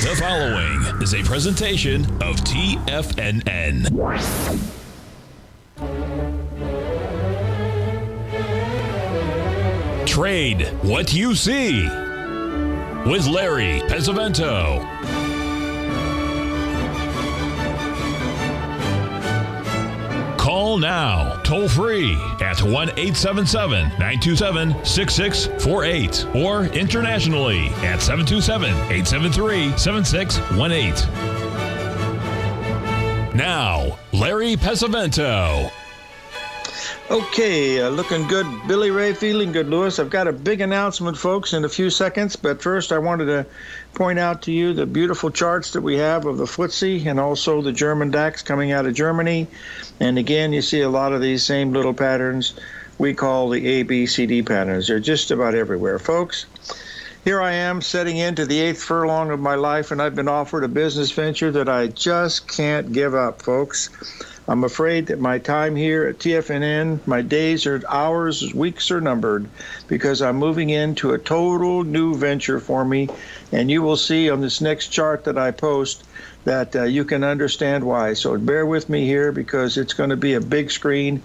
The following is a presentation of TFNN. Trade what you see with Larry Pesavento. Call now, toll free at 1-877-927-6648 or internationally at 727-873-7618. Now, Larry Pesavento. Okay, looking good, Billy Ray, feeling good, Lewis. I've got a big announcement, folks, in a few seconds, but first I wanted to point out to you the beautiful charts that we have of the FTSE and also the German DAX coming out of Germany. And again, you see a lot of these same little patterns we call the ABCD patterns. They're just about everywhere, folks. Here I am setting into the 8th furlong of my life, and I've been offered a business venture that I just can't give up, folks. I'm afraid that my time here at TFNN, my days or hours, weeks are numbered because I'm moving into a total new venture for me. And you will see on this next chart that I post that you can understand why. So bear with me here because it's going to be a big screen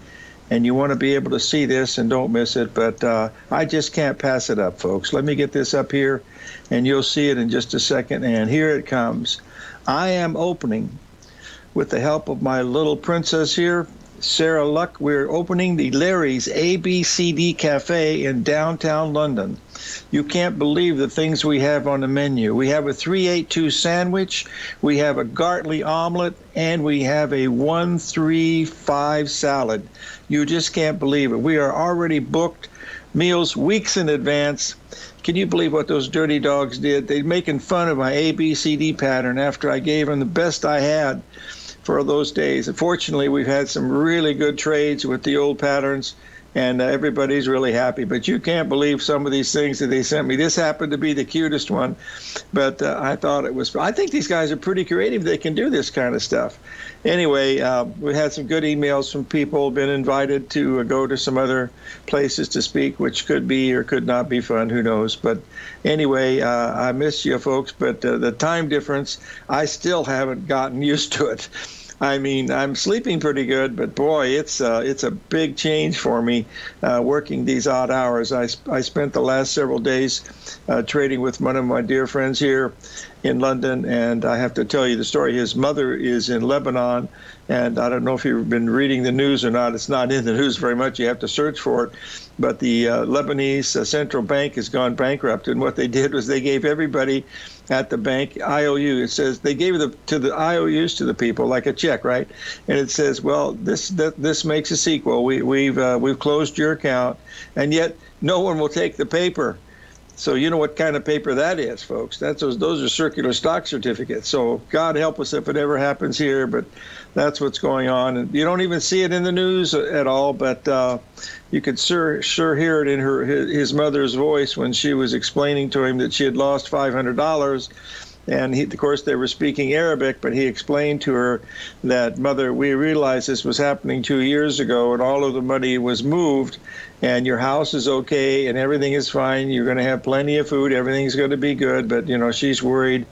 and you want to be able to see this and don't miss it. But I just can't pass it up, folks. Let me get this up here and you'll see it in just a second. And here it comes. I am opening, with the help of my little princess here, Sarah Luck, we're opening the Larry's ABCD Cafe in downtown London. You can't believe the things we have on the menu. We have a 382 sandwich, we have a Gartley omelet, and we have a 135 salad. You just can't believe it. We are already booked meals weeks in advance. Can you believe what those dirty dogs did? They're making fun of my ABCD pattern after I gave them the best I had for those days. Fortunately, we've had some really good trades with the old patterns, and everybody's really happy. But you can't believe some of these things that they sent me. This happened to be the cutest one, but I thought it was. I think these guys are pretty creative. They can do this kind of stuff. Anyway, we had some good emails from people, been invited to go to some other places to speak, which could be or could not be fun, who knows. But anyway, I miss you folks, but the time difference, I still haven't gotten used to it. I mean, I'm sleeping pretty good, but boy, it's a big change for me working these odd hours. I spent the last several days trading with one of my dear friends here in London, and I have to tell you the story. His mother is in Lebanon, and I don't know if you've been reading the news or not. It's not in the news very much. You have to search for it. But the Lebanese central bank has gone bankrupt, and what they did was they gave everybody at the bank IOU. It says they gave to the IOUs to the people like a check, right? And it says, well, this makes a sequel. We've closed your account, and yet no one will take the paper. So you know what kind of paper that is, folks. Those are circular stock certificates. So God help us if it ever happens here, but that's what's going on. And you don't even see it in the news at all, but you could sure hear it in his mother's voice when she was explaining to him that she had lost $500. And of course, they were speaking Arabic, but he explained to her that, Mother, we realized this was happening 2 years ago, and all of the money was moved, and your house is okay, and everything is fine. You're going to have plenty of food. Everything's going to be good. But, she's worried,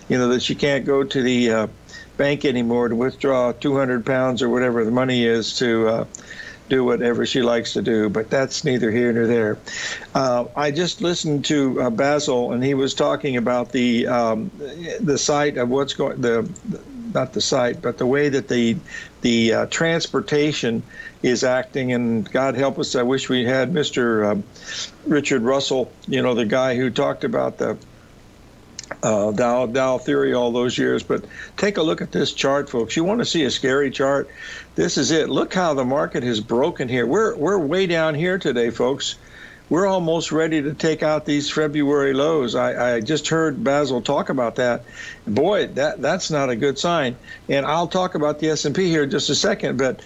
that she can't go to the bank anymore to withdraw 200 pounds or whatever the money is to do whatever she likes to do, but that's neither here nor there. I just listened to Basil, and he was talking about the site of what's going. Not the site, but the way that the transportation is acting. And God help us, I wish we had Mr. Richard Russell, the guy who talked about the Dow theory all those years. But take a look at this chart, folks. You want to see a scary chart? This is it. Look how the market has broken here. We're way down here today, folks. We're almost ready to take out these February lows. I just heard Basil talk about that. Boy, that's not a good sign. And I'll talk about the S&P here in just a second. But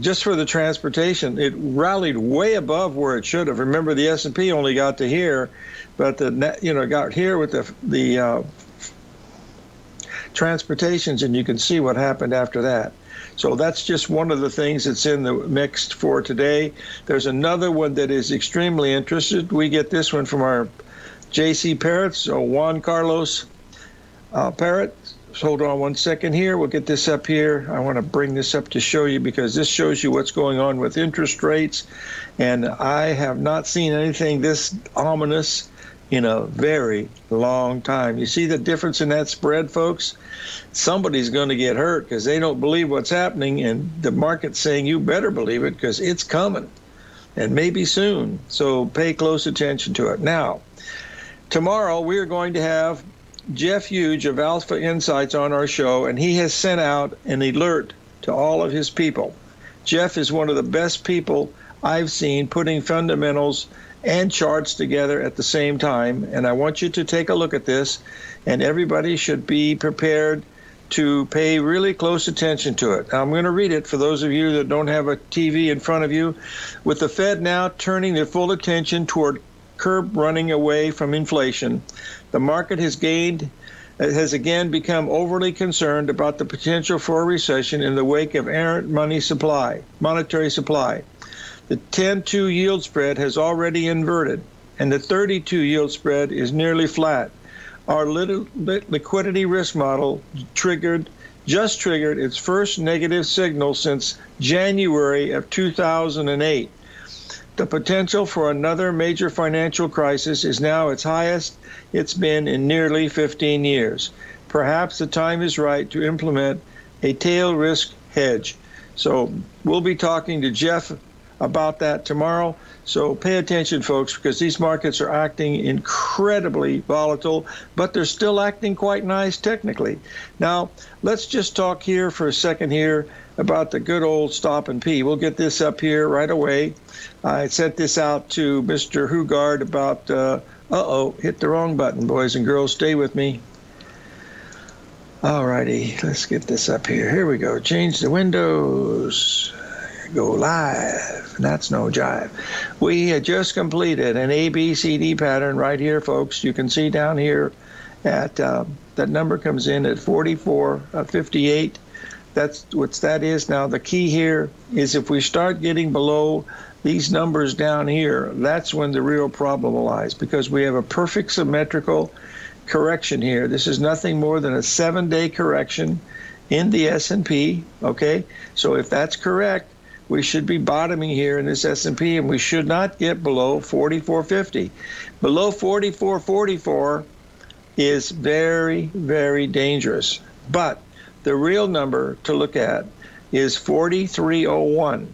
just for the transportation, it rallied way above where it should have. Remember, the S&P only got to here, but got here with the transportations, and you can see what happened after that. So that's just one of the things that's in the mix for today. There's another one that is extremely interested. We get this one from our JC Parrots, so Juan Carlos Parrot, hold on one second here. We'll get this up here. I want to bring this up to show you because this shows you what's going on with interest rates. And I have not seen anything this ominous in a very long time. You see the difference in that spread, folks? Somebody's going to get hurt because they don't believe what's happening, and the market's saying you better believe it because it's coming, and maybe soon. So pay close attention to it. Now, tomorrow we're going to have Jeff Huge of Alpha Insights on our show, and he has sent out an alert to all of his people. Jeff is one of the best people I've seen putting fundamentals and charts together at the same time, and I want you to take a look at this, and everybody should be prepared to pay really close attention to it. Now, I'm going to read it for those of you that don't have a TV in front of you. With the Fed now turning their full attention toward curb running away from inflation, the market has again become overly concerned about the potential for a recession in the wake of errant monetary supply. The 10-2 yield spread has already inverted, and the 32 yield spread is nearly flat. Our liquidity risk model just triggered its first negative signal since January of 2008. The potential for another major financial crisis is now its highest it's been in nearly 15 years. Perhaps the time is right to implement a tail risk hedge. So we'll be talking to Jeff about that tomorrow. So pay attention, folks, because these markets are acting incredibly volatile, but they're still acting quite nice technically. Now, let's just talk here for a second here about the good old stop and pee. We'll get this up here right away. I sent this out to Mr. Hugard about, hit the wrong button, boys and girls. Stay with me. All righty, let's get this up here. Here we go. Change the windows. Go live. That's no jive. We had just completed an ABCD pattern right here, folks. You can see down here at that number comes in at 44.58. That's what that is. Now, the key here is if we start getting below these numbers down here, that's when the real problem lies, because we have a perfect symmetrical correction here. This is nothing more than a 7-day correction in the S&P, okay? So if that's correct, we should be bottoming here in this S&P, and we should not get below 44.50. Below 44.44 is very, very dangerous. But the real number to look at is 43.01.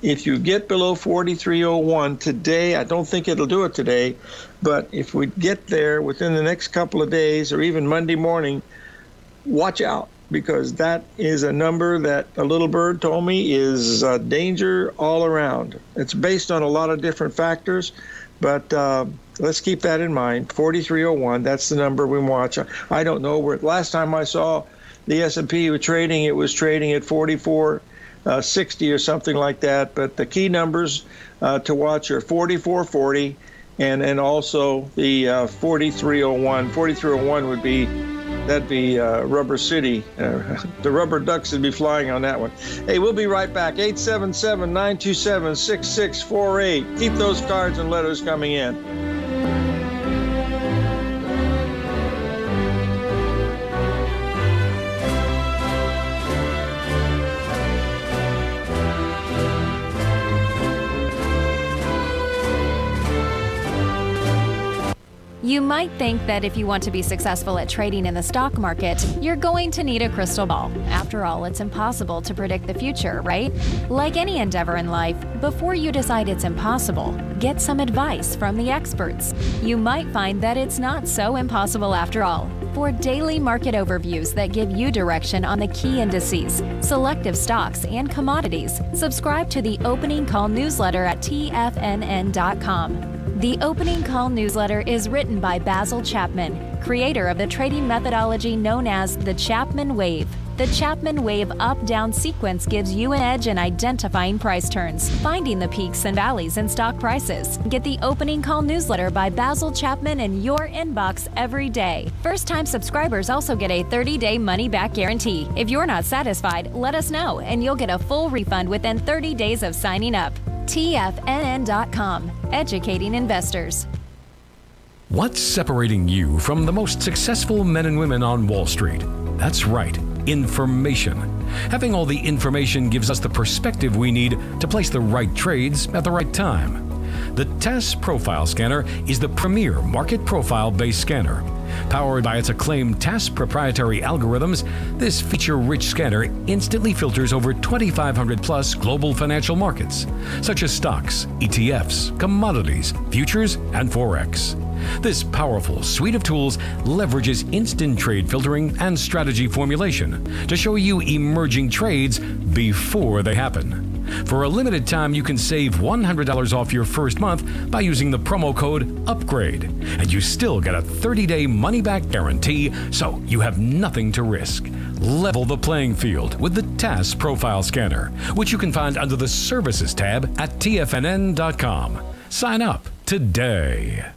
If you get below 43.01 today, I don't think it'll do it today, but if we get there within the next couple of days or even Monday morning, watch out, because that is a number that a little bird told me is danger all around. It's based on a lot of different factors, but let's keep that in mind. 43.01, that's the number we watch. I don't know where. Last time I saw the S&P was trading at 44.60 or something like that. But the key numbers to watch are 44.40 and also the 43.01. 43.01 would be. That'd be Rubber City. The rubber ducks would be flying on that one. Hey, we'll be right back. 877-927-6648. Keep those cards and letters coming in. You might think that if you want to be successful at trading in the stock market, you're going to need a crystal ball. After all, it's impossible to predict the future, right? Like any endeavor in life, before you decide it's impossible, get some advice from the experts. You might find that it's not so impossible after all. For daily market overviews that give you direction on the key indices, selective stocks, and commodities, subscribe to the Opening Call newsletter at TFNN.com. The Opening Call newsletter is written by Basil Chapman, creator of the trading methodology known as the Chapman Wave. The Chapman Wave up-down sequence gives you an edge in identifying price turns, finding the peaks and valleys in stock prices. Get the Opening Call newsletter by Basil Chapman in your inbox every day. First-time subscribers also get a 30-day money-back guarantee. If you're not satisfied, let us know, and you'll get a full refund within 30 days of signing up. TFNN.com, educating investors. What's separating you from the most successful men and women on Wall Street? That's right, information. Having all the information gives us the perspective we need to place the right trades at the right time. The TAS Profile Scanner is the premier market profile-based scanner. Powered by its acclaimed TAS proprietary algorithms, this feature-rich scanner instantly filters over 2,500 plus global financial markets, such as stocks, ETFs, commodities, futures, and Forex. This powerful suite of tools leverages instant trade filtering and strategy formulation to show you emerging trades before they happen. For a limited time, you can save $100 off your first month by using the promo code UPGRADE, and you still get a 30-day money-back guarantee, so you have nothing to risk. Level the playing field with the TAS Profile Scanner, which you can find under the Services tab at TFNN.com. Sign up today.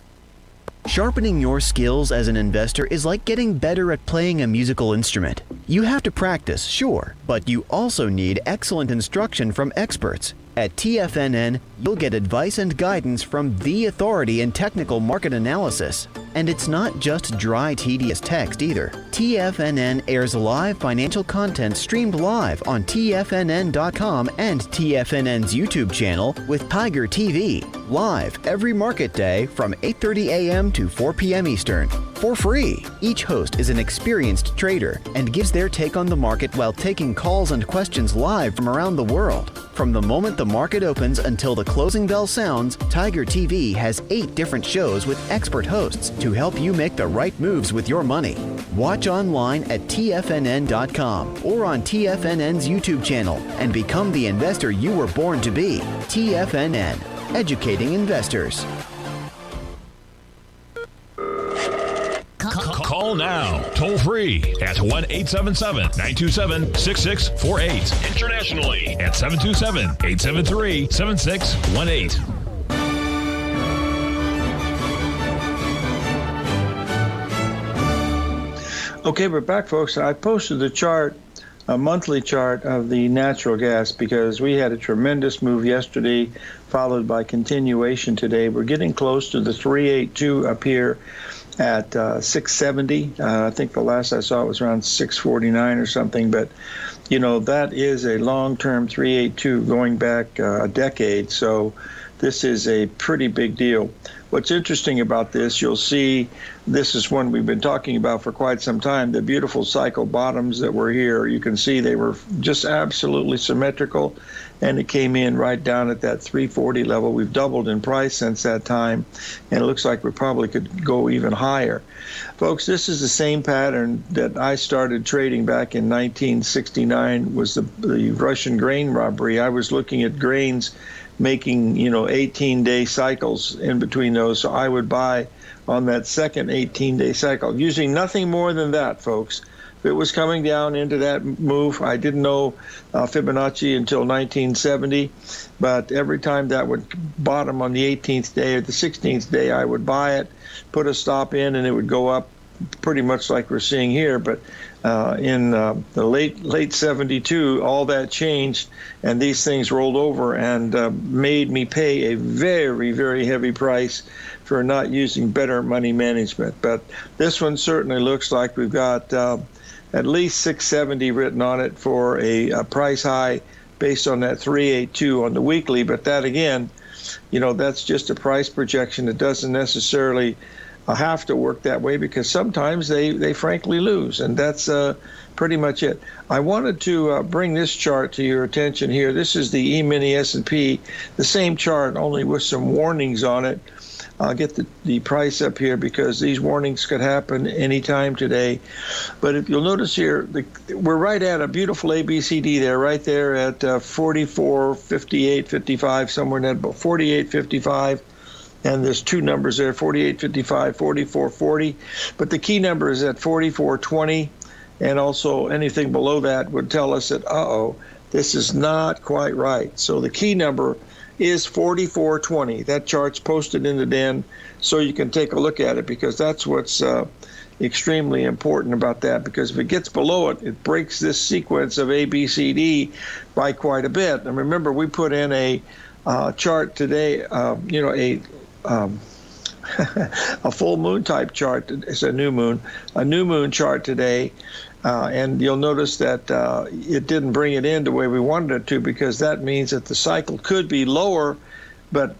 Sharpening your skills as an investor is like getting better at playing a musical instrument. You have to practice, sure, but you also need excellent instruction from experts. At TFNN, you'll get advice and guidance from the authority in technical market analysis. And it's not just dry, tedious text either. TFNN airs live financial content streamed live on TFNN.com and TFNN's YouTube channel with Tiger TV, live every market day from 8:30 a.m. to 4 p.m. Eastern, for free. Each host is an experienced trader and gives their take on the market while taking calls and questions live from around the world. From the moment the market opens until the closing bell sounds, Tiger TV has 8 different shows with expert hosts to help you make the right moves with your money. Watch online at TFNN.com or on TFNN's YouTube channel and become the investor you were born to be. TFNN, educating investors. Call now, toll free at 1-877-927-6648. Internationally at 727-873-7618. Okay, we're back, folks. I posted the chart, a monthly chart of the natural gas, because we had a tremendous move yesterday, followed by continuation today. We're getting close to the 382 up here at 670. I think the last I saw it was around 649 or something. But, you know, that is a long-term 382 going back a decade. So this is a pretty big deal. What's interesting about this, you'll see this is one we've been talking about for quite some time, the beautiful cycle bottoms that were here. You can see they were just absolutely symmetrical, and it came in right down at that 340 level. We've doubled in price since that time, and it looks like we probably could go even higher. Folks, this is the same pattern that I started trading back in 1969, was the Russian grain robbery. I was looking at grains making, 18-day cycles in between those. So I would buy on that second 18-day cycle, using nothing more than that, folks. If it was coming down into that move, I didn't know Fibonacci until 1970, but every time that would bottom on the 18th day or the 16th day, I would buy it, put a stop in, and it would go up pretty much like we're seeing here. But in the late 72, all that changed, and these things rolled over and made me pay a very, very heavy price for not using better money management. But this one certainly looks like we've got at least 670 written on it for a price high based on that 382 on the weekly. But that, again, that's just a price projection. It doesn't necessarily have to work that way, because sometimes they frankly lose, and that's pretty much it. I wanted to bring this chart to your attention here. This is the E-mini S&P, the same chart, only with some warnings on it. I'll get the price up here because these warnings could happen anytime today. But if you'll notice here, we're right at a beautiful ABCD there, right there at 44.58.55, somewhere in that about 48.55. And there's two numbers there, 48.55, 44.40. But the key number is at 44.20. And also anything below that would tell us that, this is not quite right. So the key number is 44.20. That chart's posted in the den, so you can take a look at it, because that's what's extremely important about that, because if it gets below it, it breaks this sequence of ABCD by quite a bit. And remember, we put in a chart today, a full moon type chart. It's a new moon chart today. And you'll notice that it didn't bring it in the way we wanted it to, because that means that the cycle could be lower, but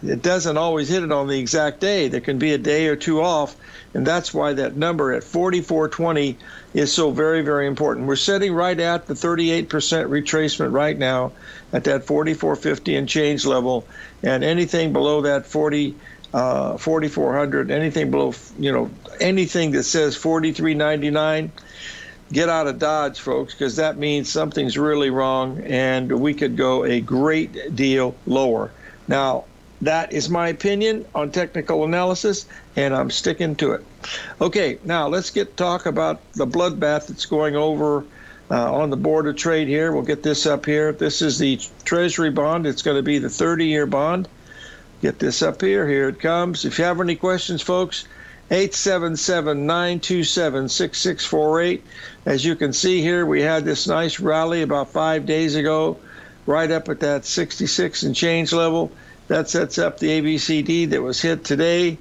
it doesn't always hit it on the exact day. There can be a day or two off, and that's why that number at 4420 is so very, very important. We're sitting right at the 38% retracement right now at that 4450 and change level, and anything below that 4400, anything below, anything that says 4399, get out of Dodge, folks, because that means something's really wrong, and we could go a great deal lower. Now, that is my opinion on technical analysis, and I'm sticking to it. Okay, now let's talk about the bloodbath that's going over on the Board of Trade here. We'll get this up here. This is the Treasury bond. It's going to be the 30-year bond. Get this up here. Here it comes. If you have any questions, folks, 877-927-6648. As you can see here, we had this nice rally about 5 days ago, right up at that 66 and change level. That sets up the ABCD that was hit today,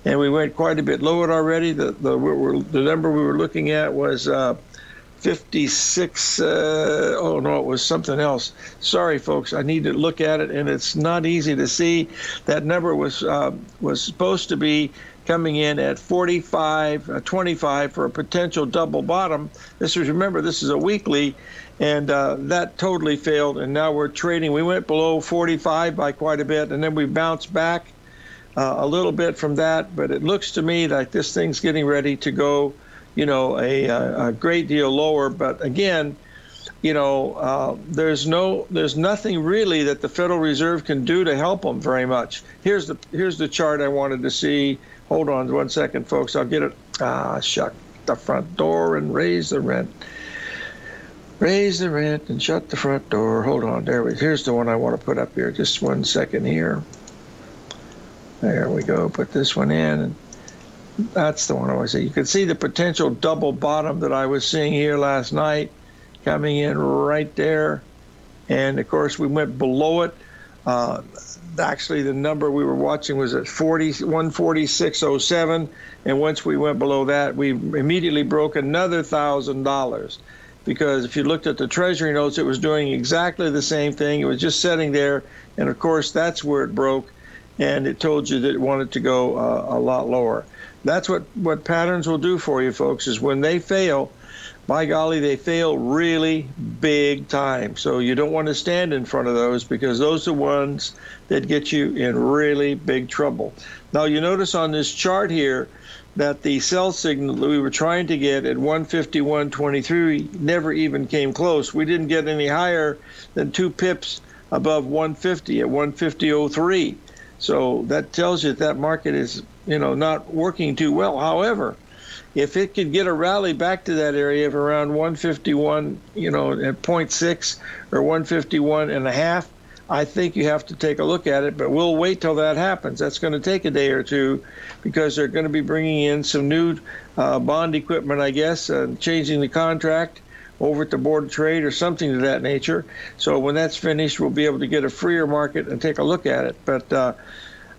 and we went quite a bit lower already. The number we were looking at was 56. Oh no, it was something else. Sorry, folks. I need to look at it, and it's not easy to see. That number was supposed to be coming in at 45.25 for a potential double bottom. Remember, this is a weekly, and that totally failed, and now we're trading. We went below 45 by quite a bit, and then we bounced back a little bit from that, but it looks to me like this thing's getting ready to go, a great deal lower. But again, there's nothing really that the Federal Reserve can do to help them very much. Here's the chart I wanted to see. Hold on 1 second, folks. I'll get it. Shut the front door and raise the rent. Raise the rent and shut the front door. Hold on. Here's the one I want to put up here. Just 1 second here. There we go. Put this one in. And that's the one I want to see. You can see the potential double bottom that I was seeing here last night coming in right there. And, of course, we went below it. Actually, the number we were watching was at 146.07, and once we went below that, we immediately broke another $1,000, because if you looked at the Treasury notes, it was doing exactly the same thing. It was just sitting there, and of course, that's where it broke, and it told you that it wanted to go a lot lower. That's what patterns will do for you, folks, is when they fail, by golly, they fail really big time. So you don't want to stand in front of those, because those are ones that get you in really big trouble. Now, you notice on this chart here that the sell signal that we were trying to get at 151.23 never even came close. We didn't get any higher than 2 pips above 150 at 150.03. So that tells you that market is, not working too well. However, if it could get a rally back to that area of around 151, at 0.6 or 151.5, I think you have to take a look at it, but we'll wait till that happens. That's going to take a day or two, because they're going to be bringing in some new bond equipment, I guess, changing the contract over at the Board of Trade or something of that nature. So when that's finished, we'll be able to get a freer market and take a look at it. But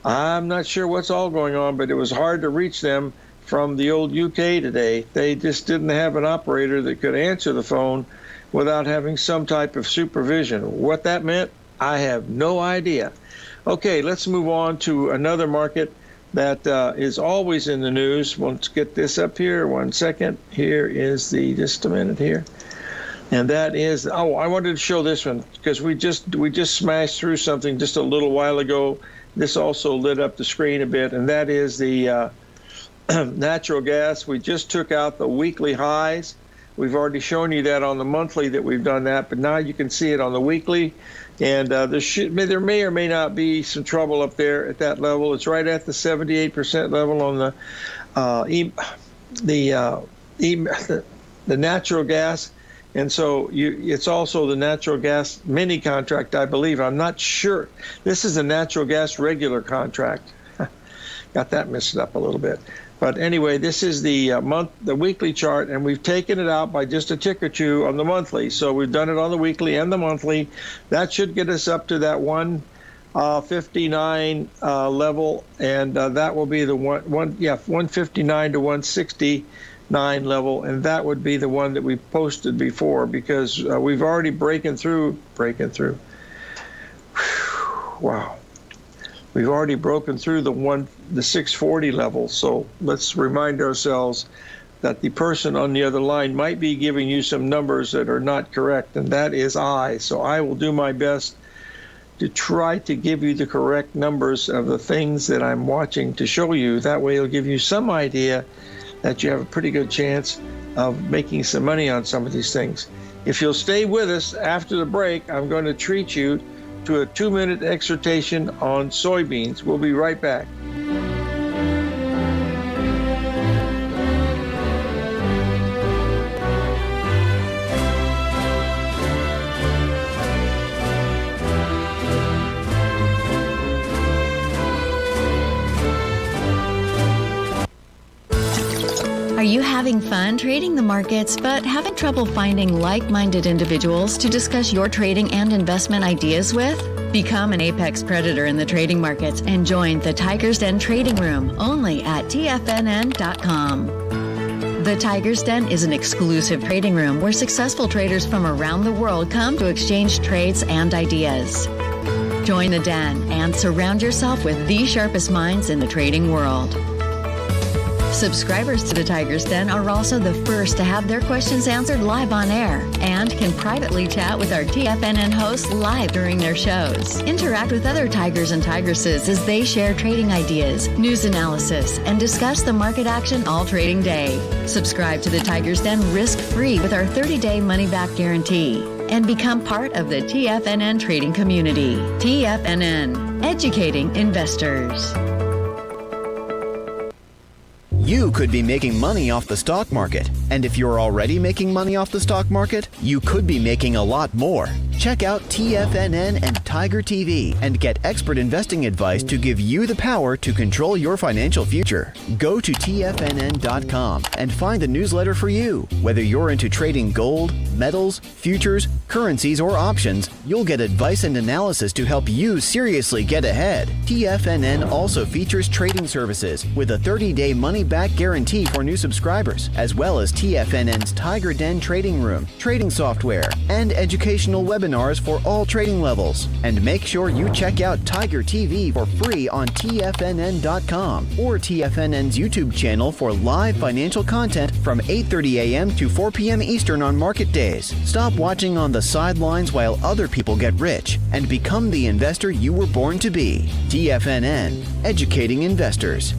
I'm not sure what's all going on, but it was hard to reach them from the old UK today. They just didn't have an operator that could answer the phone without having some type of supervision. What that meant, I have no idea. Okay, let's move on to another market that is always in the news. Let's get this up here. 1 second. Here is just a minute here. And that is, I wanted to show this one, because we just smashed through something just a little while ago. This also lit up the screen a bit, and that is the natural gas. We just took out the weekly highs. We've already shown you that on the monthly that we've done that, but now you can see it on the weekly. And there may or may not be some trouble up there at that level. It's right at the 78% level on the natural gas. And so it's also the natural gas mini contract, I believe. I'm not sure. This is a natural gas regular contract. Got that mixed up a little bit. But anyway, this is the weekly chart, and we've taken it out by just a tick or two on the monthly. So we've done it on the weekly and the monthly. That should get us up to that 59 level, and that will be the 159 to 169 level, and that would be the one that we posted before, because we've already breaking through. Wow. We've already broken through the 640 level. So let's remind ourselves that the person on the other line might be giving you some numbers that are not correct, and that is I. So I will do my best to try to give you the correct numbers of the things that I'm watching to show you. That way it'll give you some idea that you have a pretty good chance of making some money on some of these things. If you'll stay with us after the break, I'm going to treat you to a 2-minute exhortation on soybeans. We'll be right back. Are you having fun trading the markets but having trouble finding like-minded individuals to discuss your trading and investment ideas with? Become an apex predator in the trading markets and join the Tiger's Den Trading Room only at TFNN.com. The Tiger's Den is an exclusive trading room where successful traders from around the world come to exchange trades and ideas. Join the den and surround yourself with the sharpest minds in the trading world. Subscribers to the Tiger's Den are also the first to have their questions answered live on air and can privately chat with our TFNN hosts live during their shows. Interact with other Tigers and Tigresses as they share trading ideas, news analysis, and discuss the market action all trading day. Subscribe to the Tiger's Den risk-free with our 30-day money-back guarantee and become part of the TFNN trading community. TFNN, educating investors. You could be making money off the stock market. And if you're already making money off the stock market, you could be making a lot more. Check out TFNN and Tiger TV and get expert investing advice to give you the power to control your financial future. Go to TFNN.com and find the newsletter for you. Whether you're into trading gold, metals, futures, currencies, or options, you'll get advice and analysis to help you seriously get ahead. TFNN also features trading services with a 30-day money-back guarantee for new subscribers, as well as TFNN's Tiger Den Trading Room, trading software, and educational webinars for all trading levels. And make sure you check out Tiger TV for free on TFNN.com or TFNN's YouTube channel for live financial content from 8:30 a.m. to 4 p.m. Eastern on market days. Stop watching on the sidelines while other people get rich and become the investor you were born to be. TFNN, educating investors.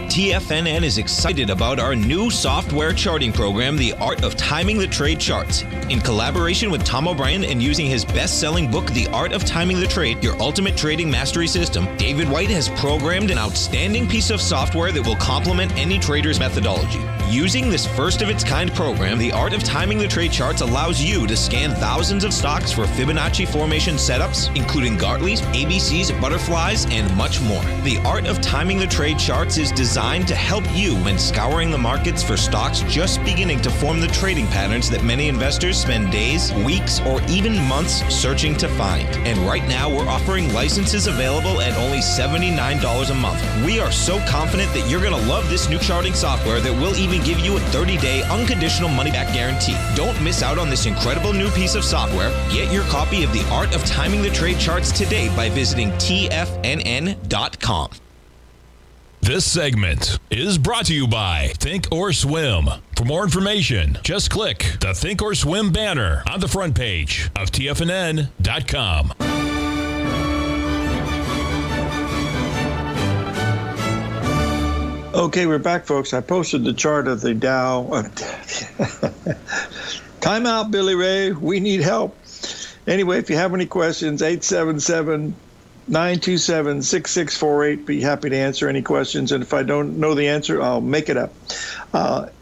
TFNN is excited about our new software charting program, The Art of Timing the Trade Charts. In collaboration with Tom O'Brien and using his best-selling book, The Art of Timing the Trade, Your Ultimate Trading Mastery System, David White has programmed an outstanding piece of software that will complement any trader's methodology. Using this first-of-its-kind program, The Art of Timing the Trade Charts allows you to scan thousands of stocks for Fibonacci formation setups, including Gartleys, ABCs, butterflies, and much more. The Art of Timing the Trade Charts is designed to help you when scouring the markets for stocks just beginning to form the trading patterns that many investors spend days, weeks, or even months searching to find. And right now, we're offering licenses available at only $79 a month. We are so confident that you're going to love this new charting software that will even give you a 30-day unconditional money-back guarantee. Don't miss out on this incredible new piece of software. Get your copy of The Art of Timing the Trade Charts today by visiting TFNN.com. This segment is brought to you by Thinkorswim. For more information, just click the Thinkorswim banner on the front page of TFNN.com. Okay, we're back, folks. I posted the chart of the Dow. Time out, Billy Ray. We need help. Anyway, if you have any questions, 877-927-6648. Be happy to answer any questions. And if I don't know the answer, I'll make it up.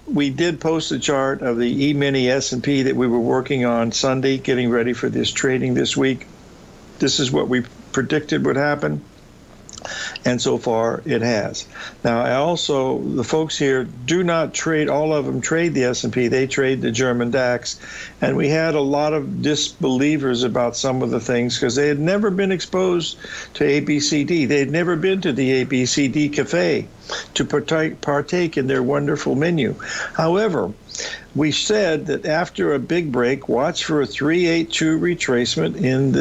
We did post a chart of the E-mini S&P that we were working on Sunday, getting ready for this trading this week. This is what we predicted would happen. And so far, it has. Now, the folks here do not trade, all of them trade the S&P. They trade the German DAX. And we had a lot of disbelievers about some of the things because they had never been exposed to ABCD. They had never been to the ABCD Cafe to partake in their wonderful menu. However, we said that after a big break, watch for a 382 retracement in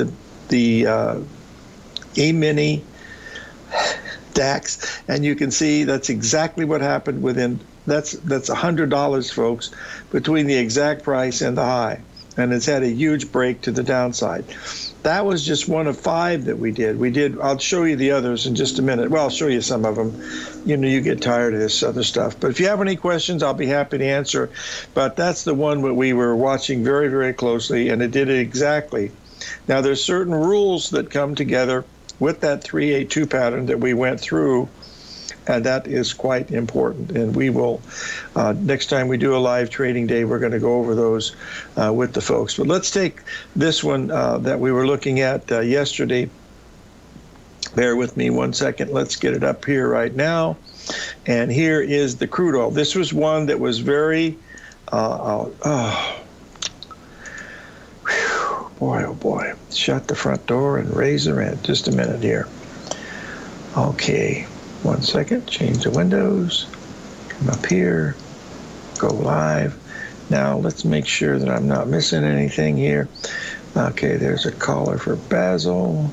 the E-mini DAX, and you can see that's exactly what happened within, that's $100, folks, between the exact price and the high, and it's had a huge break to the downside. That was just one of 5 that we did. I'll show you the others in just a minute. Well, I'll show you some of them. You get tired of this other stuff. But if you have any questions, I'll be happy to answer. But that's the one that we were watching very, very closely, and it did it exactly. Now, there's certain rules that come together with that 382 pattern that we went through, and that is quite important. And we will, next time we do a live trading day, we're going to go over those with the folks. But let's take this one that we were looking at yesterday. Bear with me one second. Let's get it up here right now. And here is the crude oil. This was one that was very, boy, oh boy. Shut the front door and raise the rent. Just a minute here. Okay, one second. Change the windows. Come up here. Go live. Now let's make sure that I'm not missing anything here. Okay, there's a caller for Basil.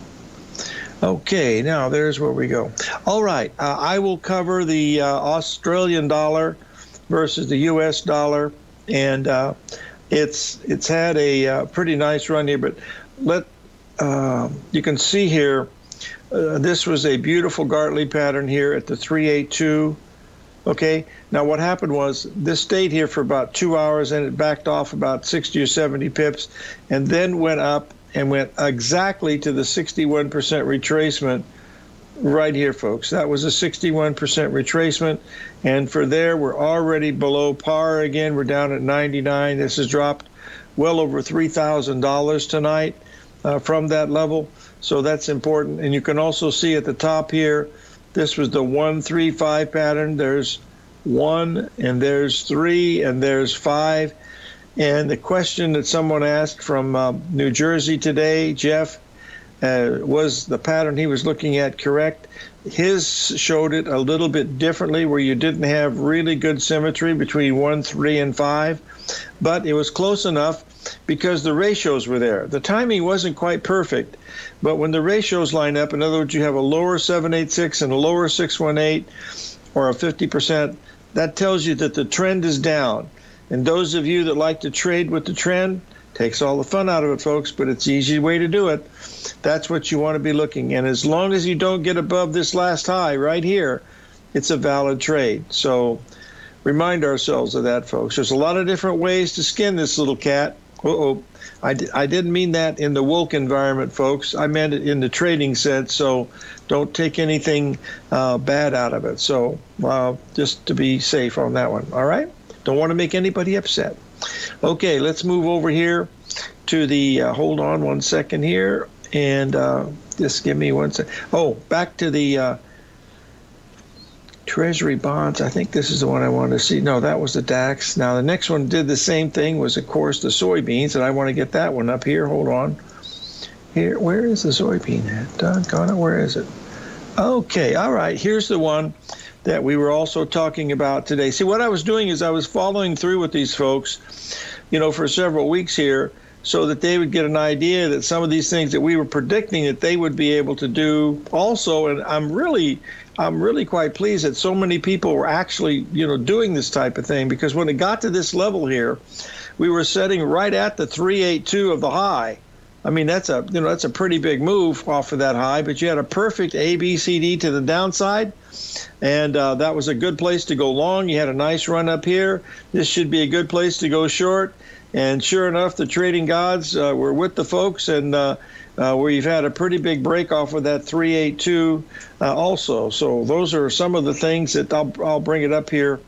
Okay, now there's where we go. All right, I will cover the Australian dollar versus the U.S. dollar, and it's had a pretty nice run here, but you can see here, this was a beautiful Gartley pattern here at the 382. Okay, now what happened was this stayed here for about 2 hours and it backed off about 60 or 70 pips and then went up and went exactly to the 61% retracement right here, folks. That was a 61% retracement, and for there we're already below par again. We're down at 99. This has dropped well over $3,000 tonight from that level, so that's important. And you can also see at the top here, this was the 1-3-5 pattern. There's 1 and there's 3 and there's 5. And the question that someone asked from New Jersey today, Jeff, was the pattern he was looking at correct? His showed it a little bit differently, where you didn't have really good symmetry between 1, 3, and 5, but it was close enough because the ratios were there. The timing wasn't quite perfect, but when the ratios line up, in other words, you have a lower 786 and a lower 618, or a 50%, that tells you that the trend is down. And those of you that like to trade with the trend, takes all the fun out of it, folks, but it's the easy way to do it. That's what you want to be looking. And as long as you don't get above this last high right here, it's a valid trade. So remind ourselves of that, folks. There's a lot of different ways to skin this little cat. I didn't mean that in the woke environment, folks. I meant it in the trading sense, so don't take anything bad out of it. So just to be safe on that one, all right? Don't want to make anybody upset. Okay, let's move over here to the, hold on one second here, and just give me one second. Oh, back to the Treasury bonds. I think this is the one I wanted to see. No, that was the DAX. Now, the next one did the same thing, was, of course, the soybeans, and I want to get that one up here. Hold on. Here, where is the soybean at? Doggone it, where is it? Okay, all right, here's the one that we were also talking about today. See, what I was doing is I was following through with these folks, for several weeks here, so that they would get an idea that some of these things that we were predicting that they would be able to do also. And I'm really quite pleased that so many people were actually, doing this type of thing, because when it got to this level here, we were setting right at the 382 of the high. I mean, that's a pretty big move off of that high, but you had a perfect ABCD to the downside, and that was a good place to go long. You had a nice run up here. This should be a good place to go short, and sure enough, the trading gods were with the folks, and where you've had a pretty big break off of that 382 also. So those are some of the things that I'll bring it up here.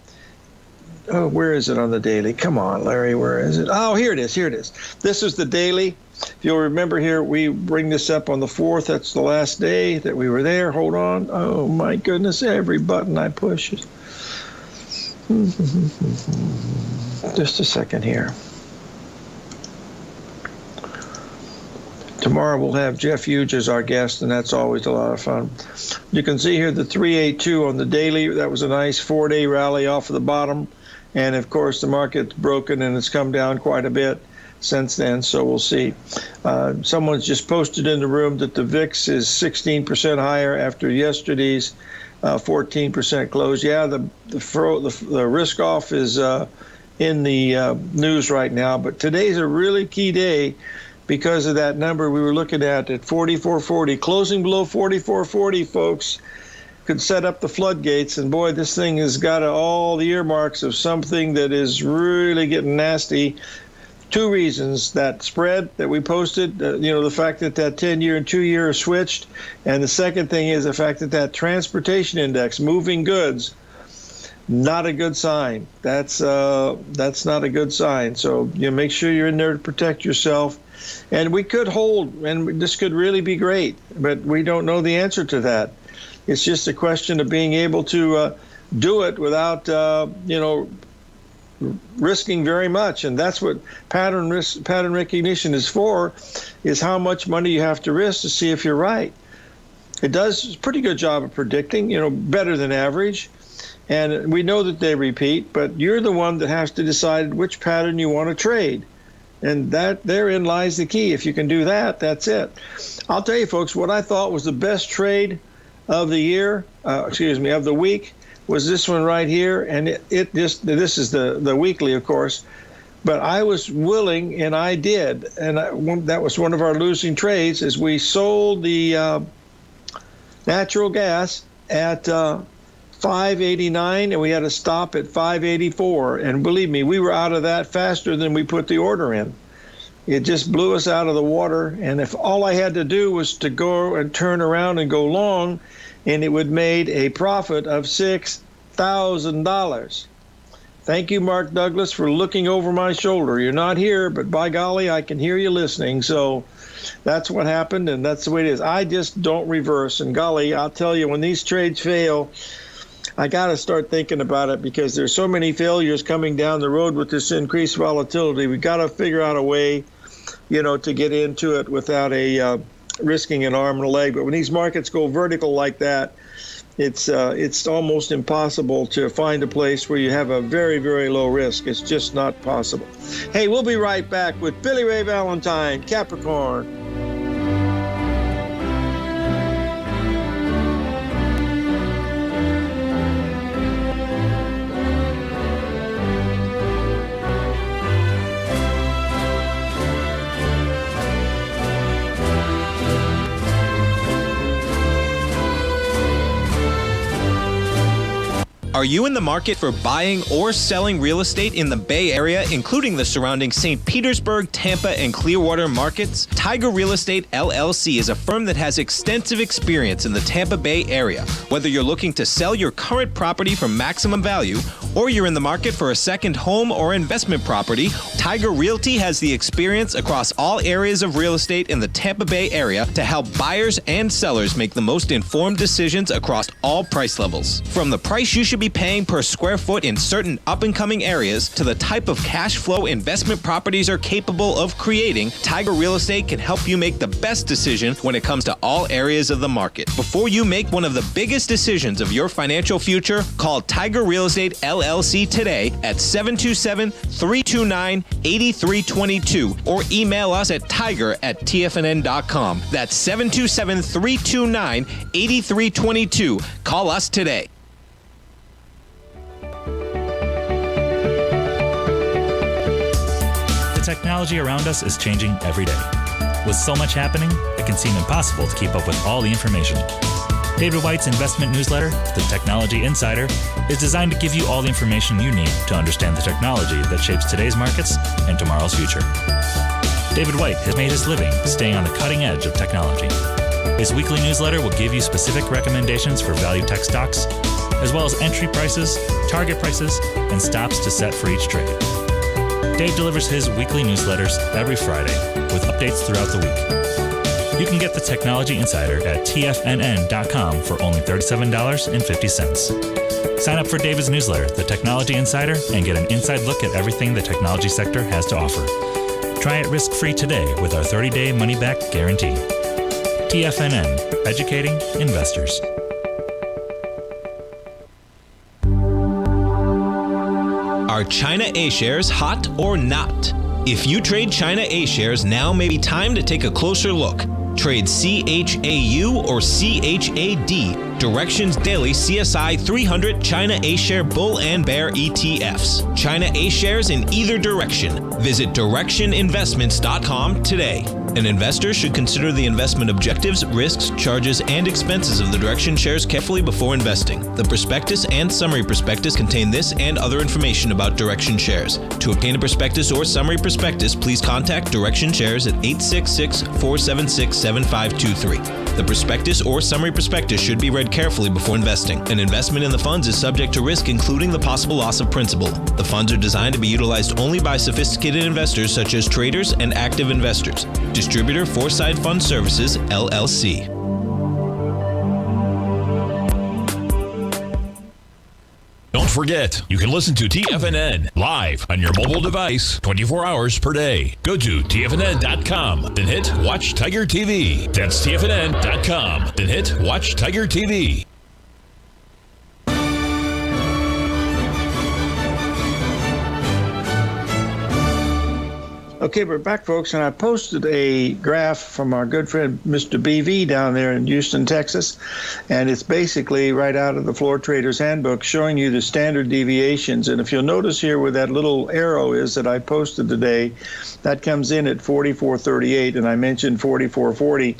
Oh, where is it on the daily? Come on, Larry, where is it? Oh, here it is. This is the daily. If you'll remember here, we bring this up on the 4th. That's the last day that we were there. Hold on. Oh, my goodness, every button I push is... Just a second here. Tomorrow we'll have Jeff Hughes as our guest, and that's always a lot of fun. You can see here the 382 on the daily. That was a nice 4-day rally off of the bottom. And, of course, the market's broken, and it's come down quite a bit since then, so we'll see. Someone's just posted in the room that the VIX is 16% higher after yesterday's 14% close. Yeah, the risk off is in the news right now, but today's a really key day because of that number we were looking at 44.40. Closing below 44.40, folks, could set up the floodgates. And boy, this thing has got all the earmarks of something that is really getting nasty. 2 reasons: that spread that we posted, the fact that 10-year and 2-year are switched. And the second thing is the fact that transportation index, moving goods, not a good sign. That's not a good sign. So make sure you're in there to protect yourself. And we could hold, and this could really be great, but we don't know the answer to that. It's just a question of being able to do it without, risking very much. And that's what pattern recognition is for, is how much money you have to risk to see if you're right. It does a pretty good job of predicting, better than average. And we know that they repeat, but you're the one that has to decide which pattern you want to trade. And therein lies the key. If you can do that, that's it. I'll tell you, folks, what I thought was the best trade of the year, of the week, was this one right here. And this is the weekly, of course. But I was willing, and I did. And that was one of our losing trades, is we sold the natural gas at $5.89, and we had a stop at $5.84. And believe me, we were out of that faster than we put the order in. It just blew us out of the water. And if all I had to do was to go and turn around and go long, and it would made a profit of $6,000. Thank you, Mark Douglas, for looking over my shoulder. You're not here, but by golly, I can hear you listening. So that's what happened, and that's the way it is. I just don't reverse. And golly, I'll tell you, when these trades fail, I got to start thinking about it, because there's so many failures coming down the road with this increased volatility. We got to figure out a way, to get into it without risking an arm and a leg. But when these markets go vertical like that, it's almost impossible to find a place where you have a very, very low risk. It's just not possible. Hey, we'll be right back with Billy Ray Valentine, Capricorn. Are you in the market for buying or selling real estate in the Bay Area, including the surrounding St. Petersburg, Tampa, and Clearwater markets? Tiger Real Estate LLC is a firm that has extensive experience in the Tampa Bay area. Whether you're looking to sell your current property for maximum value, or you're in the market for a second home or investment property, Tiger Realty has the experience across all areas of real estate in the Tampa Bay area to help buyers and sellers make the most informed decisions across all price levels. From the price you should be paying per square foot in certain up-and-coming areas to the type of cash flow investment properties are capable of creating, Tiger Real Estate can help you make the best decision when it comes to all areas of the market. Before you make one of the biggest decisions of your financial future, call Tiger Real Estate LLC today at 727-329-8322 or email us at tiger@tfnn.com. That's 727-329-8322. Call us today. Technology around us is changing every day. With so much happening, it can seem impossible to keep up with all the information. David White's investment newsletter, The Technology Insider, is designed to give you all the information you need to understand the technology that shapes today's markets and tomorrow's future. David White has made his living staying on the cutting edge of technology. His weekly newsletter will give you specific recommendations for value tech stocks, as well as entry prices, target prices, and stops to set for each trade. Dave delivers his weekly newsletters every Friday with updates throughout the week. You can get the Technology Insider at TFNN.com for only $37.50. Sign up for David's newsletter, The Technology Insider, and get an inside look at everything the technology sector has to offer. Try it risk-free today with our 30-day money-back guarantee. TFNN, educating investors. Are China A-shares hot or not? If you trade China A-shares, now may be time to take a closer look. Trade CHAU or CHAD, Directions Daily CSI 300 China A-share Bull and Bear ETFs. China A-shares in either direction. Visit directioninvestments.com today. An investor should consider the investment objectives, risks, charges, and expenses of the Direction shares carefully before investing. The prospectus and summary prospectus contain this and other information about Direction shares. To obtain a prospectus or summary prospectus, please contact Direction shares at 866-476-7523. The prospectus or summary prospectus should be read carefully before investing. An investment in the funds is subject to risk, including the possible loss of principal. The funds are designed to be utilized only by sophisticated investors such as traders and active investors. Distributor Foreside Fund Services, LLC. Don't forget, you can listen to TFNN live on your mobile device 24 hours per day. Go to TFNN.com, then hit Watch Tiger TV. That's TFNN.com, then hit Watch Tiger TV. Okay, we're back, folks, and I posted a graph from our good friend Mr. BV down there in Houston, Texas, and it's basically right out of the Floor Trader's Handbook showing you the standard deviations. And if you'll notice here where that little arrow is that I posted today, that comes in at 44.38, and I mentioned 44.40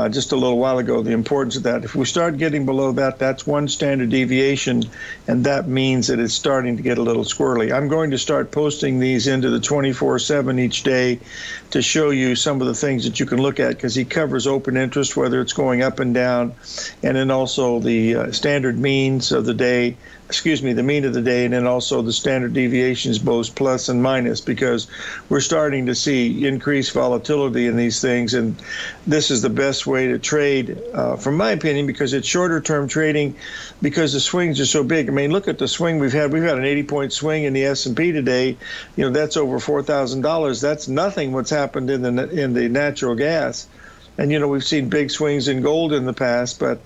just a little while ago, the importance of that. If we start getting below that, that's one standard deviation, and that means that it's starting to get a little squirrely. I'm going to start posting these into the 24/7 each day to show you some of the things that you can look at, because he covers open interest, whether it's going up and down, and then also the standard means of the day, the mean of the day, and then also the standard deviations, both plus and minus, because we're starting to see increased volatility in these things. And this is the best way to trade, from my opinion, because it's shorter term trading, because the swings are so big. I mean, look at the swing we've had. We've had an 80-point swing in the S&P today. You know, that's over $4,000. That's nothing what's happened in the natural gas. And, you know, we've seen big swings in gold in the past, but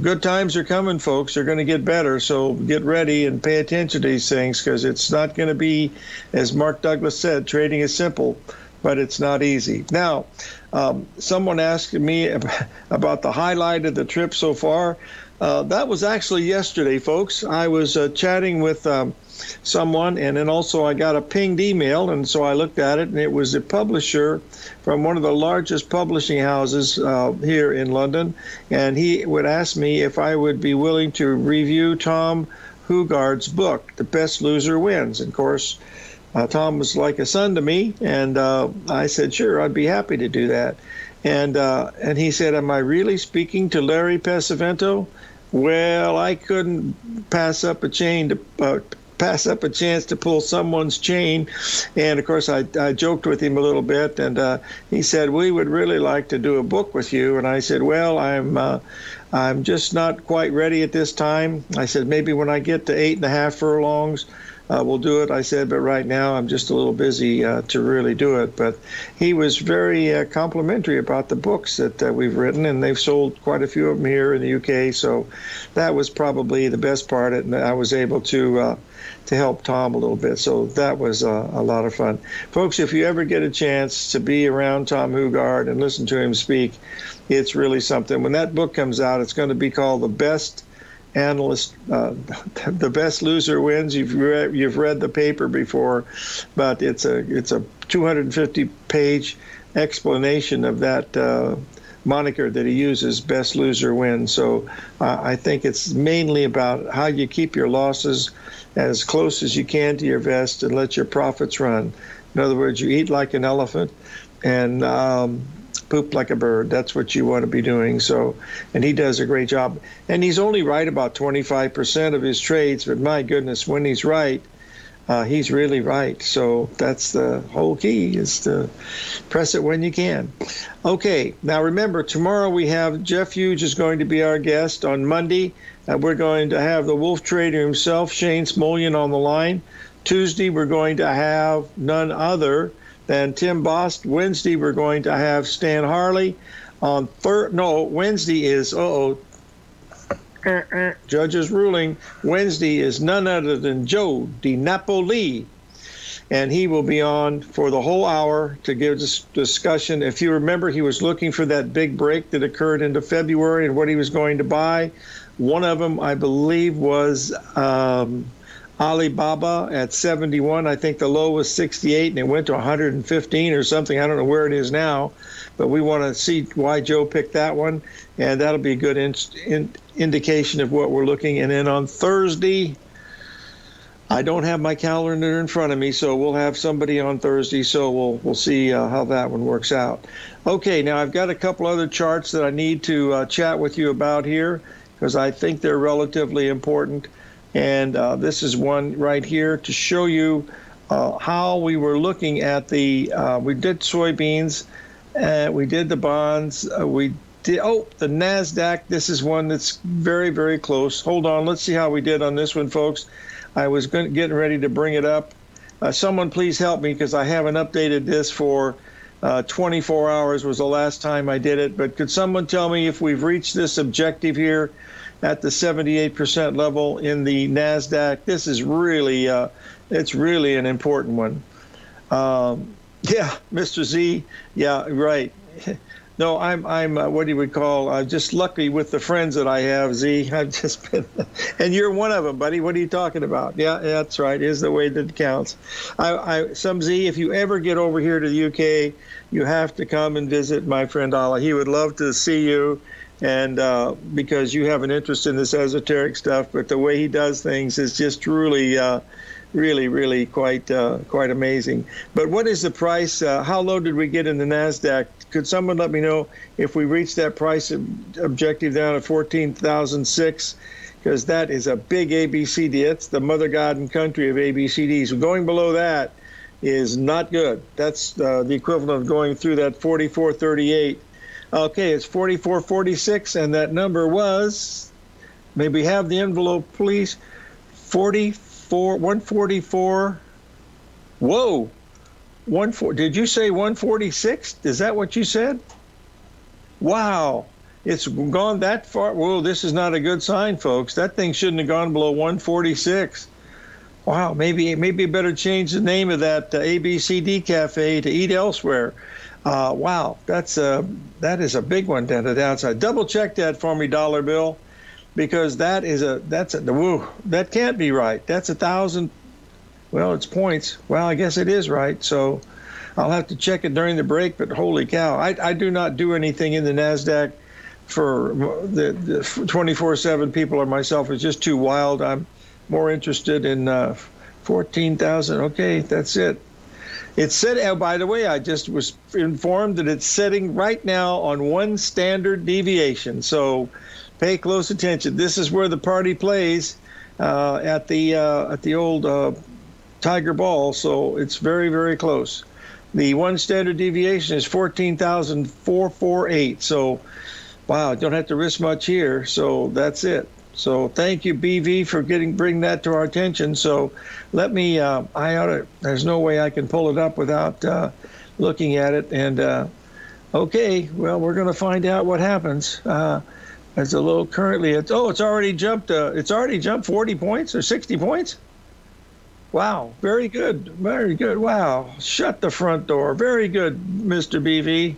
good times are coming, folks. They're going to get better, so get ready and pay attention to these things, because it's not going to be, as Mark Douglas said, trading is simple, but it's not easy. Now, someone asked me about the highlight of the trip so far. That was actually yesterday, folks. I was chatting with someone, and then also I got a pinged email, and so I looked at it, and it was a publisher from one of the largest publishing houses here in London, and he would ask me if I would be willing to review Tom Hugard's book, The Best Loser Wins. And of course, Tom was like a son to me, and I said, sure, I'd be happy to do that. And he said, am I really speaking to Larry Pesavento? Well, I couldn't pass up a chance to pull someone's chain. And of course, I joked with him a little bit, and he said, we would really like to do a book with you. And I said, well, I'm just not quite ready at this time. I said, maybe when I get to 8.5 furlongs, we'll do it. I said, but right now I'm just a little busy to really do it. But he was very complimentary about the books that we've written, and they've sold quite a few of them here in the UK. So that was probably the best part, and I was able to help Tom a little bit. So that was a lot of fun. Folks, if you ever get a chance to be around Tom Hugard and listen to him speak, it's really something. When that book comes out, it's going to be called The Best Analyst, The Best Loser Wins. You've read the paper before, but it's a 250-page explanation of that moniker that he uses, Best Loser Wins. So I think it's mainly about how you keep your losses as close as you can to your vest and let your profits run. In other words, you eat like an elephant and poop like a bird. That's what you want to be doing. So, and he does a great job. And he's only right about 25% of his trades, but my goodness, when he's right, he's really right. So that's the whole key, is to press it when you can. Okay, now remember, tomorrow we have Jeff Hughes is going to be our guest. On Monday, we're going to have the Wolf Trader himself, Shane Smolian, on the line. Tuesday, we're going to have none other than Tim Bost. Wednesday, we're going to have Stan Harley. On Wednesday is, judge's ruling. Wednesday is none other than Joe DiNapoli, and he will be on for the whole hour to give this discussion. If you remember, he was looking for that big break that occurred into February and what he was going to buy. One of them, I believe, was Alibaba at 71. I think the low was 68, and it went to 115 or something. I don't know where it is now, but we want to see why Joe picked that one, and that'll be a good indication of what we're looking. And then on Thursday, I don't have my calendar in front of me, so we'll have somebody on Thursday, so we'll see how that one works out. Okay, now I've got a couple other charts that I need to chat with you about here, because I think they're relatively important. And this is one right here to show you how we were looking at we did soybeans, we did the bonds, we did, the NASDAQ. This is one that's very, very close. Hold on, let's see how we did on this one, folks. I was getting ready to bring it up. Someone please help me, because I haven't updated this for 24 hours was the last time I did it. But could someone tell me if we've reached this objective here at the 78% level in the NASDAQ? This is really, it's really an important one. Yeah, Mr. Z, yeah, right. No, I'm what do you would call, just lucky with the friends that I have, Z. I've just been, and you're one of them, buddy. What are you talking about? Yeah, that's right, is the way that counts. Some Z, if you ever get over here to the UK, you have to come and visit my friend Allah. He would love to see you. And because you have an interest in this esoteric stuff, but the way he does things is just really, really quite amazing. But what is the price? How low did we get in the NASDAQ? Could someone let me know if we reached that price objective down at 14,006? Because that is a big ABCD. It's the mother god and country of ABCDs. Going below that is not good. That's the equivalent of going through that 44.38. Okay, it's 44.46, and that number was, may we have the envelope, please? 144. Whoa, 14. Did you say 146? Is that what you said? Wow, it's gone that far. Whoa, this is not a good sign, folks. That thing shouldn't have gone below 146. Wow, maybe better change the name of that ABCD Cafe to Eat Elsewhere. Wow, that is a big one down to the downside. Double check that for me, dollar bill, because that can't be right. That's 1,000. Well, it's points. Well, I guess it is right. So I'll have to check it during the break. But holy cow, I do not do anything in the NASDAQ for the 24/7 people or myself. It's just too wild. I'm more interested in 14,000. Okay, that's it. It's set, by the way, I just was informed that it's setting right now on one standard deviation. So pay close attention. This is where the party plays at the old Tiger Ball. So it's very, very close. The one standard deviation is 14,448. So, wow, don't have to risk much here. So that's it. So thank you, BV, for bring that to our attention. So let me, there's no way I can pull it up without looking at it. And okay, well, we're going to find out what happens. It's a little currently, it's already jumped 40 points or 60 points. Wow, very good, very good. Wow, shut the front door. Very good, Mr. BV.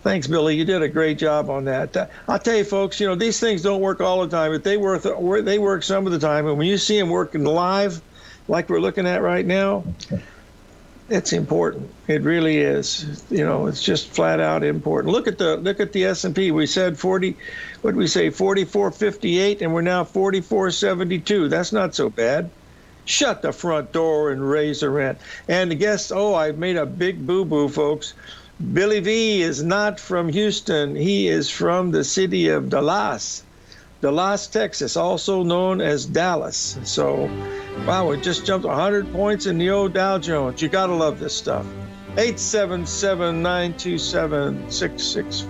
Thanks, Billy. You did a great job on that. I'll tell you, folks, these things don't work all the time, but they work some of the time. And when you see them working live, like we're looking at right now, it's important. It really is. It's just flat out important. Look at the S&P. We said 44.58, and we're now 44.72. That's not so bad. Shut the front door and raise the rent. And guess, I made a big boo-boo, folks. Billy V is not from Houston. He is from the city of Dallas, Texas, also known as Dallas. So, wow, we just jumped 100 points in the old Dow Jones. You got to love this stuff. 877-927-6640.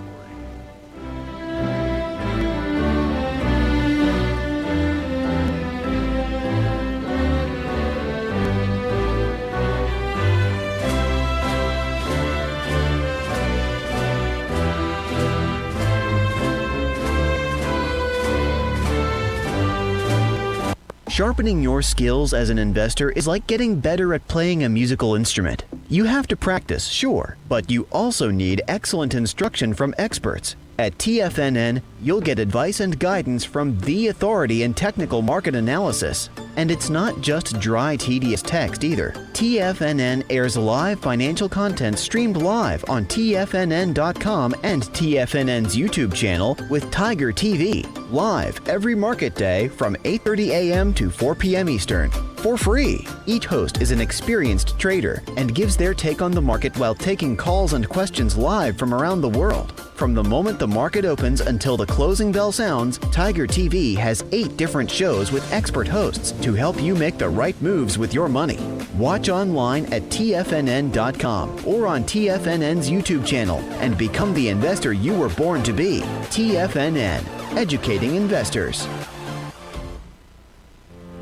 Sharpening your skills as an investor is like getting better at playing a musical instrument. You have to practice, sure, but you also need excellent instruction from experts. At TFNN, you'll get advice and guidance from the authority in technical market analysis. And it's not just dry, tedious text either. TFNN airs live financial content streamed live on TFNN.com and TFNN's YouTube channel with Tiger TV, live every market day from 8:30 a.m. to 4 p.m. Eastern, for free. Each host is an experienced trader and gives their take on the market while taking calls and questions live from around the world. From the moment the market opens until the closing bell sounds, Tiger TV has 8 different shows with expert hosts to help you make the right moves with your money. Watch online at TFNN.com or on TFNN's YouTube channel and become the investor you were born to be. TFNN, educating investors.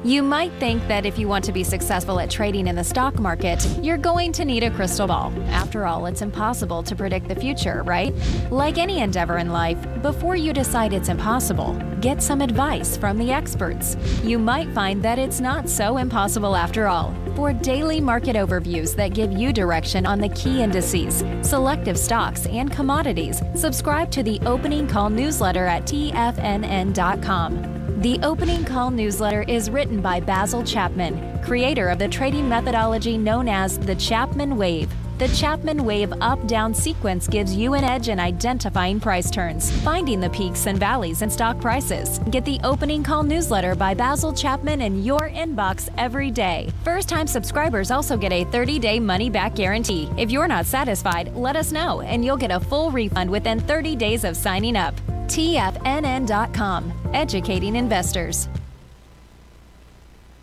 You might think that if you want to be successful at trading in the stock market, you're going to need a crystal ball. After all, it's impossible to predict the future, right? Like any endeavor in life, before you decide it's impossible, get some advice from the experts. You might find that it's not so impossible after all. For daily market overviews that give you direction on the key indices, selective stocks, and commodities, subscribe to the Opening Call newsletter at TFNN.com. The Opening Call newsletter is written by Basil Chapman, creator of the trading methodology known as the Chapman Wave. The Chapman Wave up-down sequence gives you an edge in identifying price turns, finding the peaks and valleys in stock prices. Get the Opening Call newsletter by Basil Chapman in your inbox every day. First-time subscribers also get a 30-day money-back guarantee. If you're not satisfied, let us know, and you'll get a full refund within 30 days of signing up. TFNN.com, educating investors.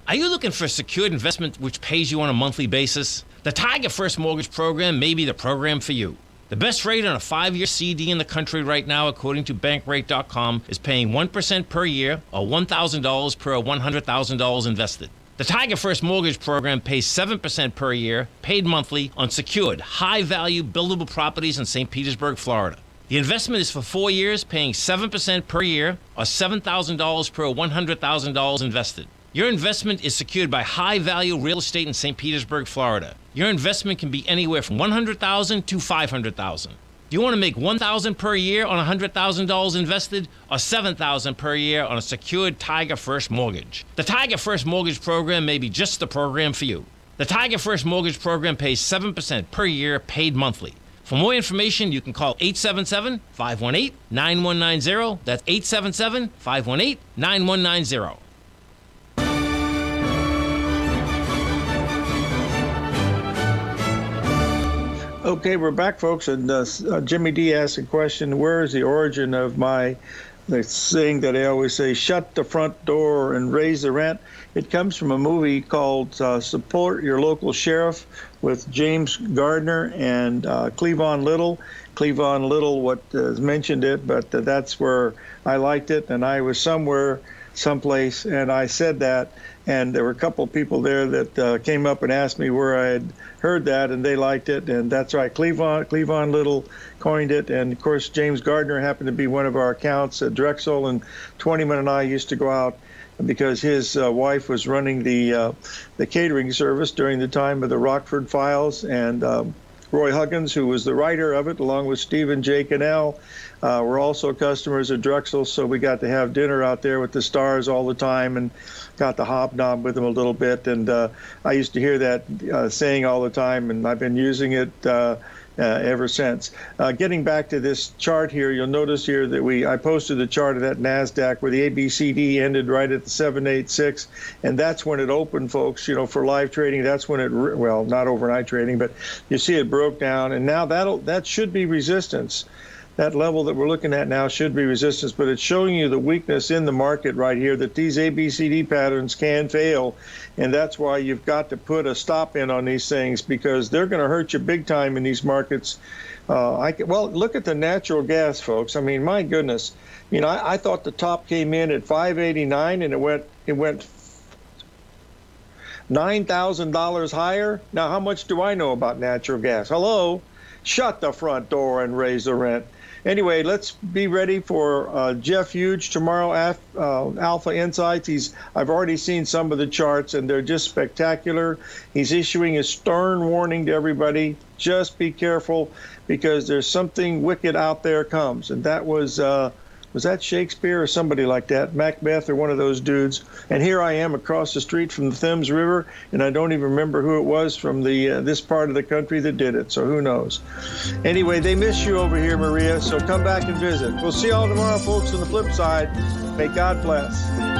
Are you looking for a secured investment which pays you on a monthly basis? The Tiger First Mortgage Program may be the program for you. The best rate on a 5-year CD in the country right now, according to Bankrate.com, is paying 1% per year or $1,000 per $100,000 invested. The Tiger First Mortgage Program pays 7% per year, paid monthly, on secured, high-value, buildable properties in St. Petersburg, Florida. The investment is for 4 years, paying 7% per year or $7,000 per $100,000 invested. Your investment is secured by high-value real estate in St. Petersburg, Florida. Your investment can be anywhere from $100,000 to $500,000. Do you want to make $1,000 per year on $100,000 invested or $7,000 per year on a secured Tiger First mortgage? The Tiger First Mortgage Program may be just the program for you. The Tiger First Mortgage Program pays 7% per year, paid monthly. For more information, you can call 877-518-9190. That's 877-518-9190. Okay, we're back, folks, and Jimmy D asked a question, where is the origin of the saying that I always say, shut the front door and raise the rent? It comes from a movie called Support Your Local Sheriff with James Gardner and Cleavon Little. Cleavon Little mentioned it, but that's where I liked it, and I was someplace, and I said that, and there were a couple of people there that came up and asked me where I had heard that, and they liked it, and that's right, Cleavon Little coined it, and of course James Gardner happened to be one of our accounts at Drexel, and Twentyman and I used to go out because his wife was running the catering service during the time of the Rockford Files, and Roy Huggins, who was the writer of it, along with Stephen J. Cannell, We're also customers at Drexel, so we got to have dinner out there with the stars all the time and got to hobnob with them a little bit. And I used to hear that saying all the time, and I've been using it ever since. Getting back to this chart here, you'll notice here that I posted the chart of that NASDAQ where the ABCD ended right at the 786, and that's when it opened, folks. You know, for live trading, that's when it, well, not overnight trading, but you see it broke down, and now that should be resistance. That level that we're looking at now should be resistance, but it's showing you the weakness in the market right here, that these ABCD patterns can fail, and that's why you've got to put a stop in on these things, because they're going to hurt you big time in these markets. Well, look at the natural gas, folks. I mean, my goodness. You know, I thought the top came in at 589, and it went $9,000 higher. Now, how much do I know about natural gas? Hello? Shut the front door and raise the rent. Anyway, let's be ready for Jeff Huge tomorrow, Alpha Insights. I've already seen some of the charts, and they're just spectacular. He's issuing a stern warning to everybody. Just be careful, because there's something wicked out there comes. And that was that Shakespeare or somebody like that, Macbeth or one of those dudes? And here I am across the street from the Thames River, and I don't even remember who it was from this part of the country that did it, so who knows? Anyway, they miss you over here, Maria, so come back and visit. We'll see you all tomorrow, folks, on the flip side. May God bless.